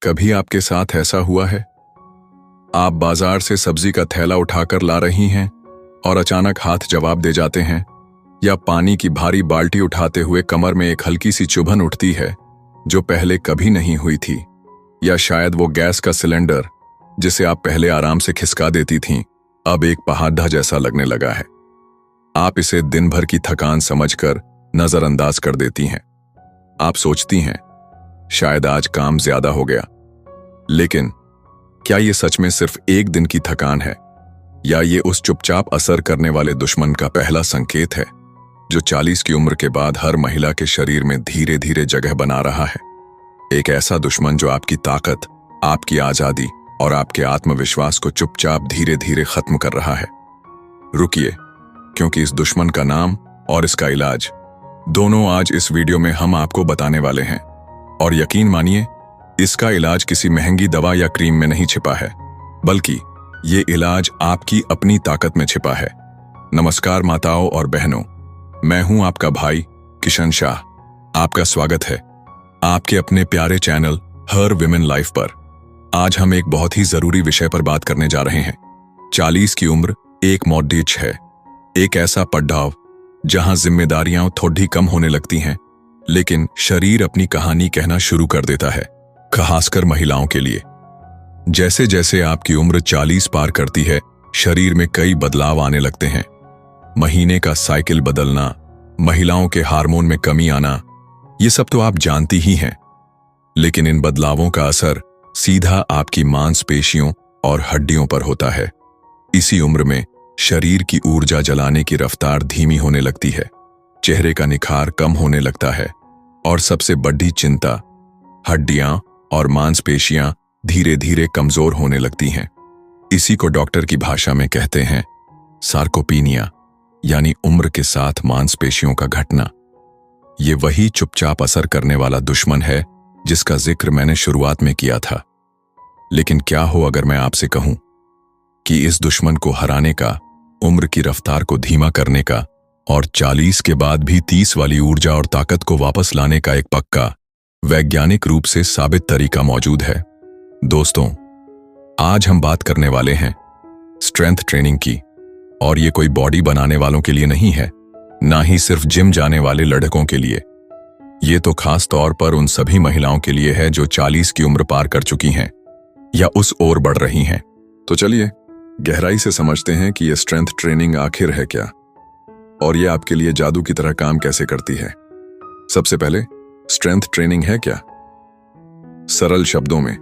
कभी आपके साथ ऐसा हुआ है? आप बाजार से सब्जी का थैला उठाकर ला रही हैं और अचानक हाथ जवाब दे जाते हैं, या पानी की भारी बाल्टी उठाते हुए कमर में एक हल्की सी चुभन उठती है जो पहले कभी नहीं हुई थी, या शायद वो गैस का सिलेंडर जिसे आप पहले आराम से खिसका देती थीं अब एक पहाड़ा जैसा लगने लगा है। आप इसे दिन भर की थकान समझकर नजरअंदाज कर देती हैं। आप सोचती हैं शायद आज काम ज्यादा हो गया, लेकिन क्या ये सच में सिर्फ एक दिन की थकान है, या ये उस चुपचाप असर करने वाले दुश्मन का पहला संकेत है जो 40 की उम्र के बाद हर महिला के शरीर में धीरे धीरे जगह बना रहा है? एक ऐसा दुश्मन जो आपकी ताकत, आपकी आजादी और आपके आत्मविश्वास को चुपचाप धीरे धीरे खत्म कर रहा है। रुकिए, क्योंकि इस दुश्मन का नाम और इसका इलाज दोनों आज इस वीडियो में हम आपको बताने वाले हैं। और यकीन मानिए, इसका इलाज किसी महंगी दवा या क्रीम में नहीं छिपा है, बल्कि ये इलाज आपकी अपनी ताकत में छिपा है। नमस्कार माताओं और बहनों, मैं हूं आपका भाई किशन शाह। आपका स्वागत है आपके अपने प्यारे चैनल हर विमेन लाइफ पर। आज हम एक बहुत ही जरूरी विषय पर बात करने जा रहे हैं। 40 की उम्र एक मॉडीच है, एक ऐसा पड़ाव जहां जिम्मेदारियां थोड़ी कम होने लगती हैं, लेकिन शरीर अपनी कहानी कहना शुरू कर देता है, खासकर महिलाओं के लिए। जैसे जैसे आपकी उम्र 40 पार करती है, शरीर में कई बदलाव आने लगते हैं। महीने का साइकिल बदलना, महिलाओं के हार्मोन में कमी आना, ये सब तो आप जानती ही हैं। लेकिन इन बदलावों का असर सीधा आपकी मांसपेशियों और हड्डियों पर होता है। इसी उम्र में शरीर की ऊर्जा जलाने की रफ्तार धीमी होने लगती है, चेहरे का निखार कम होने लगता है, और सबसे बड़ी चिंता, हड्डियां और मांसपेशियां धीरे धीरे कमजोर होने लगती हैं। इसी को डॉक्टर की भाषा में कहते हैं सार्कोपीनिया, यानी उम्र के साथ मांसपेशियों का घटना। ये वही चुपचाप असर करने वाला दुश्मन है जिसका जिक्र मैंने शुरुआत में किया था। लेकिन क्या हो अगर मैं आपसे कहूं कि इस दुश्मन को हराने का, उम्र की रफ्तार को धीमा करने का और 40 के बाद भी 30 वाली ऊर्जा और ताकत को वापस लाने का एक पक्का, वैज्ञानिक रूप से साबित तरीका मौजूद है। दोस्तों, आज हम बात करने वाले हैं स्ट्रेंथ ट्रेनिंग की। और ये कोई बॉडी बनाने वालों के लिए नहीं है, ना ही सिर्फ जिम जाने वाले लड़कों के लिए। ये तो खास तौर पर उन सभी महिलाओं के लिए है जो 40 की उम्र पार कर चुकी हैं या उस ओर बढ़ रही हैं। तो चलिए गहराई से समझते हैं कि ये स्ट्रेंथ ट्रेनिंग आखिर है क्या, और ये आपके लिए जादू की तरह काम कैसे करती है। सबसे पहले, स्ट्रेंथ ट्रेनिंग है क्या? सरल शब्दों में,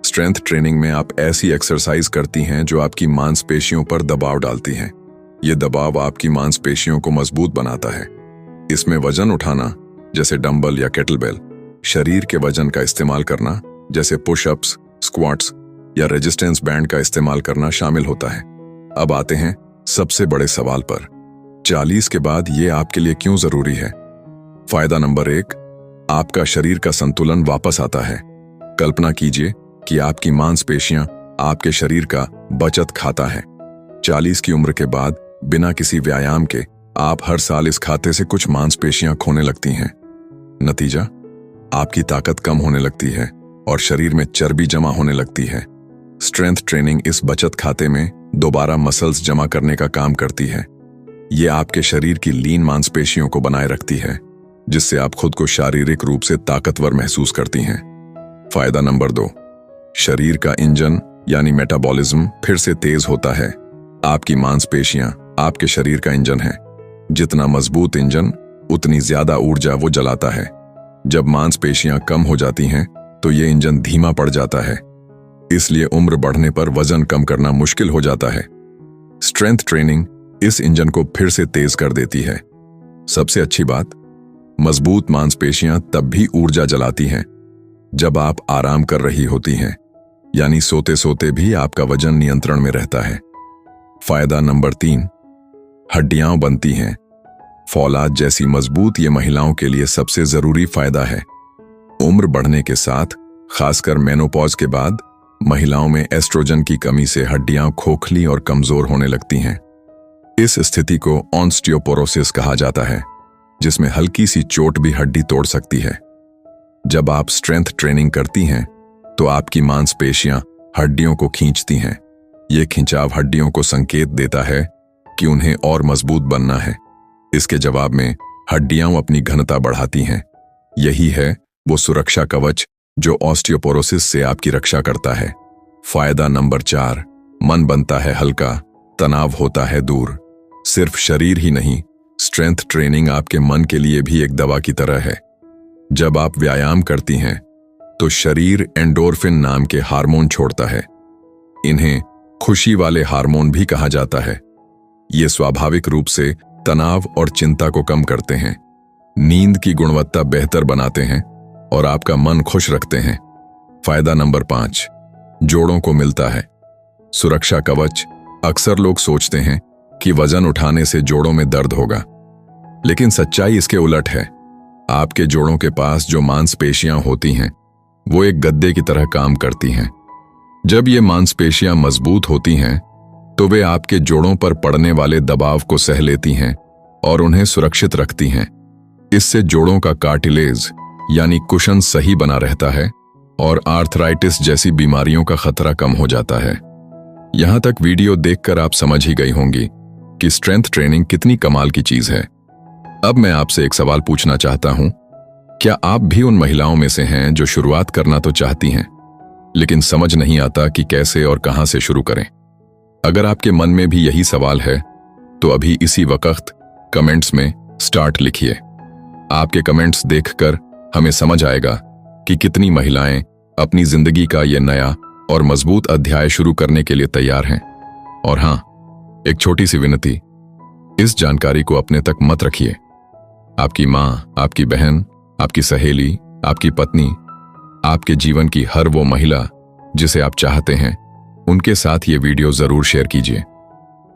स्ट्रेंथ ट्रेनिंग में आप ऐसी एक्सरसाइज करती हैं जो आपकी मांसपेशियों पर दबाव डालती हैं। ये दबाव आपकी मांसपेशियों को मजबूत बनाता है। इसमें वजन उठाना जैसे डंबल या केटलबेल, शरीर के वजन का इस्तेमाल करना जैसे पुशअप्स, स्क्वाट्स या रेजिस्टेंस बैंड का इस्तेमाल करना शामिल होता है। अब आते हैं सबसे बड़े सवाल पर, 40 के बाद ये आपके लिए क्यों जरूरी है? फायदा नंबर 1, आपका शरीर का संतुलन वापस आता है। कल्पना कीजिए कि आपकी मांसपेशियां आपके शरीर का बचत खाता है। 40 की उम्र के बाद बिना किसी व्यायाम के आप हर साल इस खाते से कुछ मांसपेशियां खोने लगती हैं। नतीजा, आपकी ताकत कम होने लगती है और शरीर में चर्बी जमा होने लगती है। स्ट्रेंथ ट्रेनिंग इस बचत खाते में दोबारा मसल्स जमा करने का काम करती है। ये आपके शरीर की लीन मांसपेशियों को बनाए रखती है, जिससे आप खुद को शारीरिक रूप से ताकतवर महसूस करती हैं। फायदा नंबर 2, शरीर का इंजन यानी मेटाबॉलिज्म फिर से तेज होता है। आपकी मांसपेशियां आपके शरीर का इंजन है। जितना मजबूत इंजन, उतनी ज्यादा ऊर्जा वो जलाता है। जब मांसपेशियां कम हो जाती हैं तो ये इंजन धीमा पड़ जाता है, इसलिए उम्र बढ़ने पर वजन कम करना मुश्किल हो जाता है। स्ट्रेंथ ट्रेनिंग इस इंजन को फिर से तेज कर देती है। सबसे अच्छी बात, मजबूत मांसपेशियां तब भी ऊर्जा जलाती हैं जब आप आराम कर रही होती हैं, यानी सोते सोते भी आपका वजन नियंत्रण में रहता है। फायदा नंबर 3, हड्डियां बनती हैं। फौलाद जैसी मजबूत ये महिलाओं के लिए सबसे जरूरी फायदा है। उम्र बढ़ने के साथ, खासकर मेनोपॉज के बाद, महिलाओं में एस्ट्रोजन की कमी से हड्डियां खोखली और कमजोर होने लगती हैं। इस स्थिति को ऑस्टियोपोरोसिस कहा जाता है, जिसमें हल्की सी चोट भी हड्डी तोड़ सकती है। जब आप स्ट्रेंथ ट्रेनिंग करती हैं तो आपकी मांसपेशियां हड्डियों को खींचती हैं। ये खिंचाव हड्डियों को संकेत देता है कि उन्हें और मजबूत बनना है। इसके जवाब में हड्डियां अपनी घनता बढ़ाती हैं। यही है वो सुरक्षा कवच जो ऑस्टियोपोरोसिस से आपकी रक्षा करता है। फायदा नंबर 4, मन बनता है हल्का, तनाव होता है दूर। सिर्फ शरीर ही नहीं, स्ट्रेंथ ट्रेनिंग आपके मन के लिए भी एक दवा की तरह है। जब आप व्यायाम करती हैं तो शरीर एंडोर्फिन नाम के हार्मोन छोड़ता है। इन्हें खुशी वाले हार्मोन भी कहा जाता है। ये स्वाभाविक रूप से तनाव और चिंता को कम करते हैं, नींद की गुणवत्ता बेहतर बनाते हैं और आपका मन खुश रखते हैं। फायदा नंबर 5, जोड़ों को मिलता है सुरक्षा कवच। अक्सर लोग सोचते हैं कि वजन उठाने से जोड़ों में दर्द होगा, लेकिन सच्चाई इसके उलट है। आपके जोड़ों के पास जो मांसपेशियां होती हैं वो एक गद्दे की तरह काम करती हैं। जब ये मांसपेशियां मजबूत होती हैं तो वे आपके जोड़ों पर पड़ने वाले दबाव को सह लेती हैं और उन्हें सुरक्षित रखती हैं। इससे जोड़ों का कार्टिलेज यानी कुशन सही बना रहता है और आर्थराइटिस जैसी बीमारियों का खतरा कम हो जाता है। यहां तक वीडियो देखकर आप समझ ही गई होंगी कि स्ट्रेंथ ट्रेनिंग कितनी कमाल की चीज है। अब मैं आपसे एक सवाल पूछना चाहता हूं, क्या आप भी उन महिलाओं में से हैं जो शुरुआत करना तो चाहती हैं, लेकिन समझ नहीं आता कि कैसे और कहां से शुरू करें? अगर आपके मन में भी यही सवाल है तो अभी इसी वक्त कमेंट्स में स्टार्ट लिखिए। आपके कमेंट्स देखकर हमें समझ आएगा कि कितनी महिलाएं अपनी जिंदगी का ये नया और मजबूत अध्याय शुरू करने के लिए तैयार हैं। और हां, एक छोटी सी विनती, इस जानकारी को अपने तक मत रखिए। आपकी मां, आपकी बहन, आपकी सहेली, आपकी पत्नी, आपके जीवन की हर वो महिला जिसे आप चाहते हैं, उनके साथ ये वीडियो जरूर शेयर कीजिए।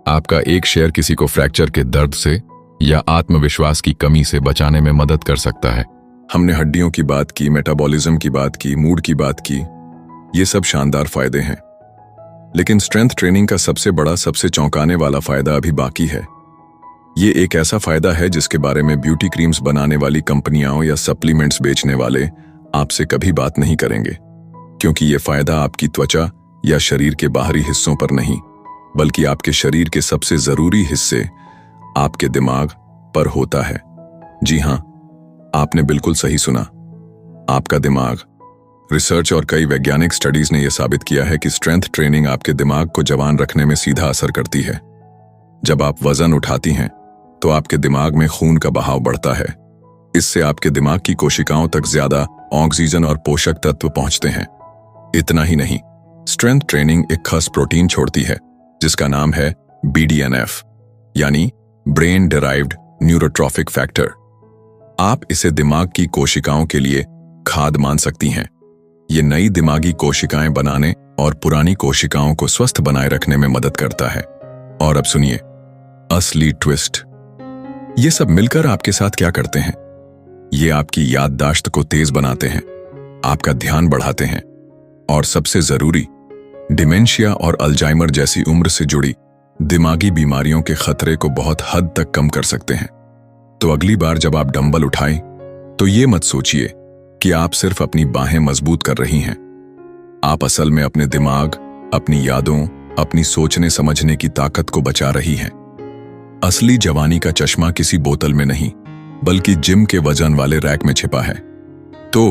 आपका एक शेयर किसी को फ्रैक्चर के दर्द से या आत्मविश्वास की कमी से बचाने में मदद कर सकता है। हमने हड्डियों की बात की, मेटाबॉलिज्म की बात की, मूड की बात की। ये सब शानदार फायदे हैं, लेकिन स्ट्रेंथ ट्रेनिंग का सबसे बड़ा, सबसे चौंकाने वाला फायदा अभी बाकी है। ये एक ऐसा फायदा है जिसके बारे में ब्यूटी क्रीम्स बनाने वाली कंपनियां या सप्लीमेंट्स बेचने वाले आपसे कभी बात नहीं करेंगे, क्योंकि ये फायदा आपकी त्वचा या शरीर के बाहरी हिस्सों पर नहीं, बल्कि आपके शरीर के सबसे जरूरी हिस्से, आपके दिमाग पर होता है। जी हां, आपने बिल्कुल सही सुना, आपका दिमाग। रिसर्च और कई वैज्ञानिक स्टडीज ने यह साबित किया है कि स्ट्रेंथ ट्रेनिंग आपके दिमाग को जवान रखने में सीधा असर करती है। जब आप वजन उठाती हैं तो आपके दिमाग में खून का बहाव बढ़ता है। इससे आपके दिमाग की कोशिकाओं तक ज्यादा ऑक्सीजन और पोषक तत्व पहुंचते हैं। इतना ही नहीं, स्ट्रेंथ ट्रेनिंग एक खास प्रोटीन छोड़ती है जिसका नाम है BDNF, यानी ब्रेन डिराइव्ड न्यूरोट्रॉफिक फैक्टर। आप इसे दिमाग की कोशिकाओं के लिए खाद मान सकती हैं। ये नई दिमागी कोशिकाएं बनाने और पुरानी कोशिकाओं को स्वस्थ बनाए रखने में मदद करता है। और अब सुनिए असली ट्विस्ट। ये सब मिलकर आपके साथ क्या करते हैं? ये आपकी याददाश्त को तेज बनाते हैं, आपका ध्यान बढ़ाते हैं और सबसे जरूरी, डिमेंशिया और अल्जाइमर जैसी उम्र से जुड़ी दिमागी बीमारियों के खतरे को बहुत हद तक कम कर सकते हैं। तो अगली बार जब आप डंबल उठाएं तो ये मत सोचिए कि आप सिर्फ अपनी बाहें मजबूत कर रही हैं। आप असल में अपने दिमाग, अपनी यादों, अपनी सोचने समझने की ताकत को बचा रही हैं। असली जवानी का चश्मा किसी बोतल में नहीं, बल्कि जिम के वजन वाले रैक में छिपा है। तो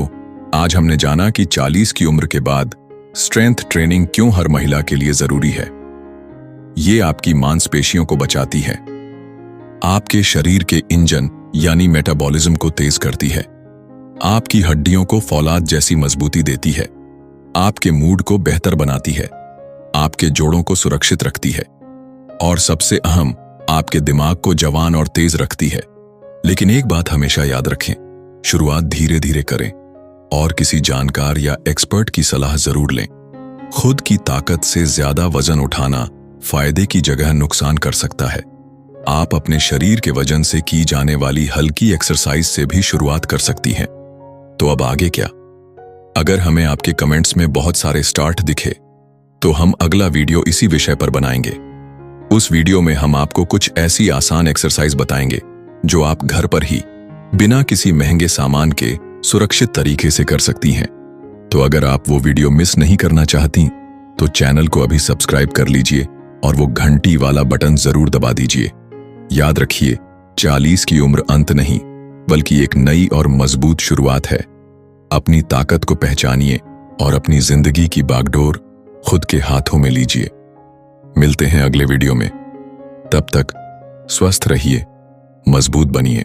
आज हमने जाना कि 40 की उम्र के बाद स्ट्रेंथ ट्रेनिंग क्यों हर महिला के लिए जरूरी है। ये आपकी मांसपेशियों को बचाती है, आपके शरीर के इंजन यानी मेटाबॉलिज्म को तेज करती है, आपकी हड्डियों को फौलाद जैसी मजबूती देती है, आपके मूड को बेहतर बनाती है, आपके जोड़ों को सुरक्षित रखती है और सबसे अहम, आपके दिमाग को जवान और तेज रखती है। लेकिन एक बात हमेशा याद रखें, शुरुआत धीरे धीरे करें और किसी जानकार या एक्सपर्ट की सलाह जरूर लें। खुद की ताकत से ज्यादा वजन उठाना फायदे की जगह नुकसान कर सकता है। आप अपने शरीर के वजन से की जाने वाली हल्की एक्सरसाइज से भी शुरुआत कर सकती हैं। तो अब आगे क्या? अगर हमें आपके कमेंट्स में बहुत सारे स्टार्ट दिखे तो हम अगला वीडियो इसी विषय पर बनाएंगे। उस वीडियो में हम आपको कुछ ऐसी आसान एक्सरसाइज बताएंगे जो आप घर पर ही बिना किसी महंगे सामान के सुरक्षित तरीके से कर सकती हैं। तो अगर आप वो वीडियो मिस नहीं करना चाहती तो चैनल को अभी सब्सक्राइब कर लीजिए और वो घंटी वाला बटन जरूर दबा दीजिए। याद रखिए, 40 की उम्र अंत नहीं बल्कि एक नई और मजबूत शुरुआत है। अपनी ताकत को पहचानिए और अपनी जिंदगी की बागडोर खुद के हाथों में लीजिए। मिलते हैं अगले वीडियो में। तब तक स्वस्थ रहिए, मजबूत बनिए।